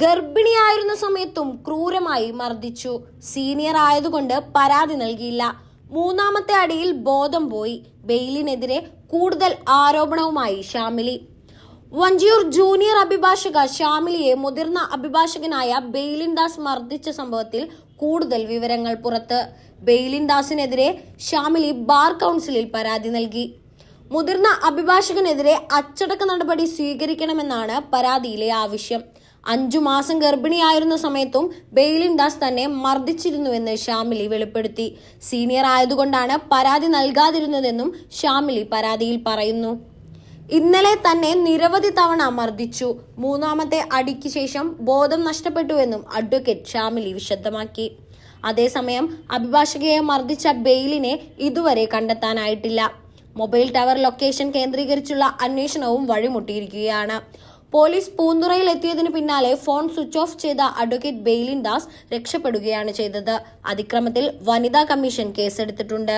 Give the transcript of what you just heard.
ഗർഭിണിയായിരുന്ന സമയത്തും ക്രൂരമായി മർദ്ദിച്ചു. സീനിയർ ആയതുകൊണ്ട് പരാതി നൽകിയില്ല. മൂന്നാമത്തെ അടിയിൽ ബോധം പോയി. ബെയിലിനെതിരെ കൂടുതൽ ആരോപണവുമായി ഷാമിലി. വഞ്ചിയൂർ ജൂനിയർ അഭിഭാഷക ഷാമിലിയെ മുതിർന്ന അഭിഭാഷകനായ ബെയിലിൻ ദാസ് മർദ്ദിച്ച സംഭവത്തിൽ കൂടുതൽ വിവരങ്ങൾ പുറത്ത്. ബെയിലിൻ ദാസിനെതിരെ ഷാമിലി ബാർ കൗൺസിലിൽ പരാതി നൽകി. മുതിർന്ന അഭിഭാഷകനെതിരെ അച്ചടക്ക നടപടി സ്വീകരിക്കണമെന്നാണ് പരാതിയിലെ ആവശ്യം. 5 മാസം ഗർഭിണിയായിരുന്ന സമയത്തും ബെയിലിൻ ദാസ് തന്നെ മർദ്ദിച്ചിരുന്നുവെന്ന് ഷാമിലി വെളിപ്പെടുത്തി. സീനിയർ ആയതുകൊണ്ടാണ് പരാതി നൽകാതിരുന്നതെന്നും ഷാമിലി പരാതിയിൽ പറയുന്നു. ഇന്നലെ തന്നെ നിരവധി തവണ മർദ്ദിച്ചു. മൂന്നാമത്തെ അടിക്ക് ശേഷം ബോധം നഷ്ടപ്പെട്ടുവെന്നും അഡ്വക്കേറ്റ് ഷാമിലി വിശദമാക്കി. അതേസമയം അഭിഭാഷകയെ മർദ്ദിച്ച ബെയിലിനെ ഇതുവരെ കണ്ടെത്താനായിട്ടില്ല. മൊബൈൽ ടവർ ലൊക്കേഷൻ കേന്ദ്രീകരിച്ചുള്ള അന്വേഷണവും വഴിമുട്ടിയിരിക്കുകയാണ്. പോലീസ് പൂന്തുറയിൽ എത്തിയതിനു പിന്നാലെ ഫോൺ സ്വിച്ച് ഓഫ് ചെയ്ത അഡ്വക്കേറ്റ് ബെയിലിൻ ദാസ് രക്ഷപ്പെടുകയാണ് ചെയ്തത്. അതിക്രമത്തിൽ വനിതാ കമ്മീഷൻ കേസെടുത്തിട്ടുണ്ട്.